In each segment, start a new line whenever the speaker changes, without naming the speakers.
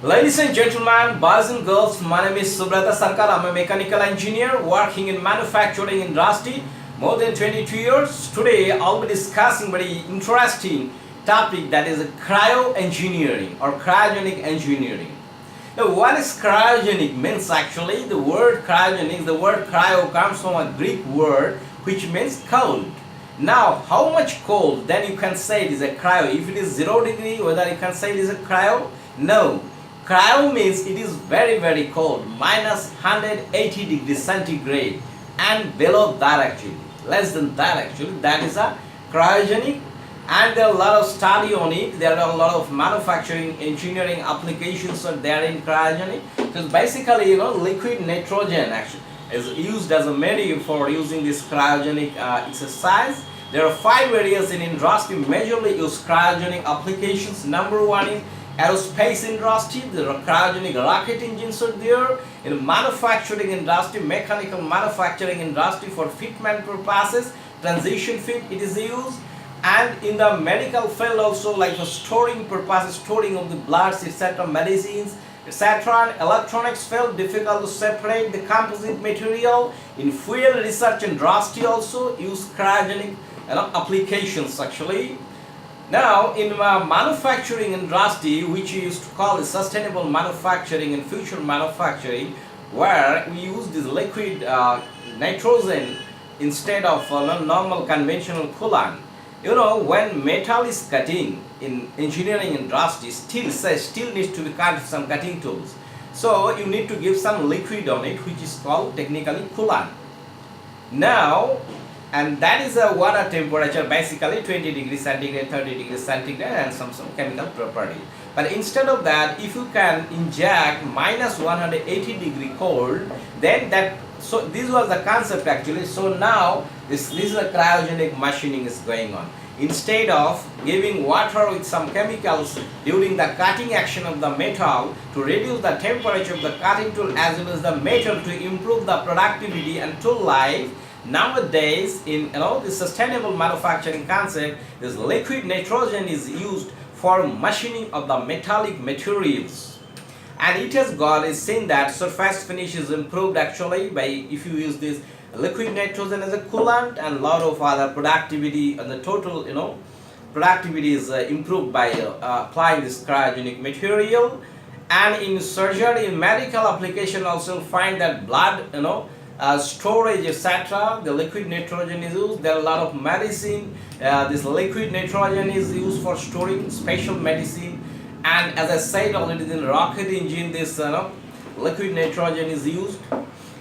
Ladies and gentlemen, boys and girls, my name is Subrata Sarker. I'm a mechanical engineer working in manufacturing industry more than 22 years. Today, I'll be discussing very interesting topic, that is cryo engineering or cryogenic engineering. Now, what is cryogenic means actually? The word cryogenic, the word cryo comes from a Greek word which means cold. Now, how much cold? Then you can say it is a cryo. If it is 0 degree, whether you can say it is a cryo? No. Cryo means it is very cold, minus 180 degrees centigrade and below that actually, less than that actually, that is a cryogenic. And there are a lot of study on it. There are a lot of manufacturing engineering applications are there in cryogenic. Because basically, liquid nitrogen actually is used as a medium for using this cryogenic exercise. There are 5 areas in industry majorly use cryogenic applications. Number 1 is aerospace industry. There are cryogenic rocket engines are there. In manufacturing industry, mechanical manufacturing industry, for fitment purposes, transition fit it is used. And in the medical field also, like for storing purposes, storing of the bloods, etc., medicines, etc. And electronics field, difficult to separate the composite material. In fuel research industry also use cryogenic applications actually. Now, in manufacturing industry, which we used to call sustainable manufacturing and future manufacturing, where we use this liquid nitrogen instead of normal conventional coolant. When metal is cutting in engineering industry, steel needs to be cut with some cutting tools. So you need to give some liquid on it, which is called technically coolant. Now, and that is a water temperature, basically 20 degrees centigrade, 30 degrees centigrade, and some chemical property. But instead of that, if you can inject minus 180 degree cold, then that, so this was the concept actually. So now this is a cryogenic machining is going on. Instead of giving water with some chemicals during the cutting action of the metal to reduce the temperature of the cutting tool as well as the metal to improve the productivity and tool life, nowadays in the sustainable manufacturing concept, this liquid nitrogen is used for machining of the metallic materials. And it has got is seen that surface finish is improved actually by if you use this liquid nitrogen as a coolant, and a lot of other productivity and the total productivity is improved by applying this cryogenic material. And in surgery, in medical application also find that blood storage etc. the liquid nitrogen is used. There are a lot of medicine, this liquid nitrogen is used for storing special medicine. And as I said already, in rocket engine this liquid nitrogen is used.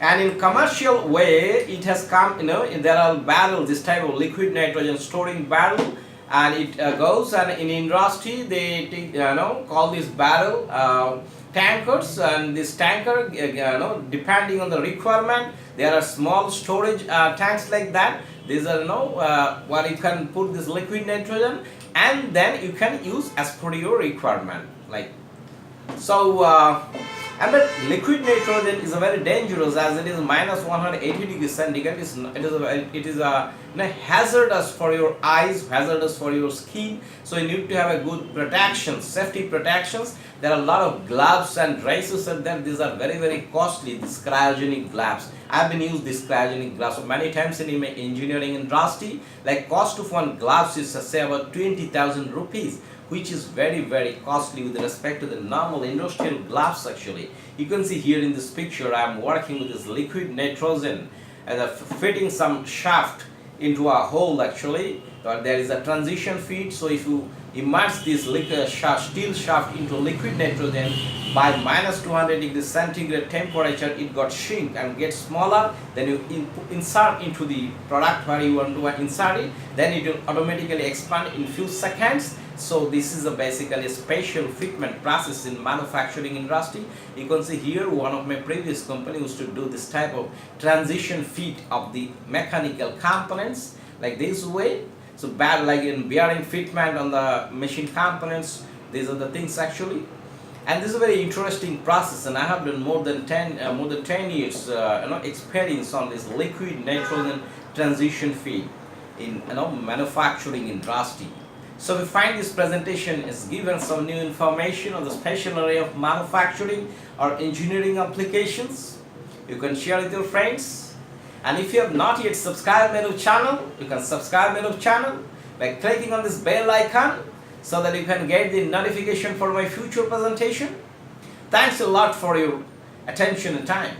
And in commercial way it has come, there are barrels, this type of liquid nitrogen storing barrel, and it goes, and in industry they call this barrel tankers. And this tanker depending on the requirement, there are small storage tanks like that. These are where you can put this liquid nitrogen, and then you can use as per your requirement, like so. And that liquid nitrogen is a very dangerous, as it is minus 180 degrees centigrade. It is a hazardous for your eyes, hazardous for your skin. So you need to have a good protection, safety protections. There are a lot of gloves and braces and then these are very costly, these cryogenic gloves. I have been used this cryogenic gloves so many times in my engineering industry. Like cost of one gloves is say about 20,000 rupees, which is very costly with respect to the normal industrial gloves actually. You can see here in this picture I am working with this liquid nitrogen and fitting some shaft into a hole actually. There is a transition feed, so if you immerse this steel shaft into liquid nitrogen by minus 200 degrees centigrade temperature, it got shrink and gets smaller. Then you insert into the product where you want to insert it, then it will automatically expand in few seconds. So this is basically a special fitment process in manufacturing industry. You can see here one of my previous companies used to do this type of transition feed of the mechanical components like this way. So bad like in bearing fitment on the machine components, these are the things actually. And this is a very interesting process, and I have done more than 10 years experience on this liquid nitrogen transition feed in manufacturing industry. So we find this presentation is given some new information on the special area of manufacturing or engineering applications. You can share with your friends. And if you have not yet subscribed my channel, you can subscribe my channel by clicking on this bell icon so that you can get the notification for my future presentation. Thanks a lot for your attention and time.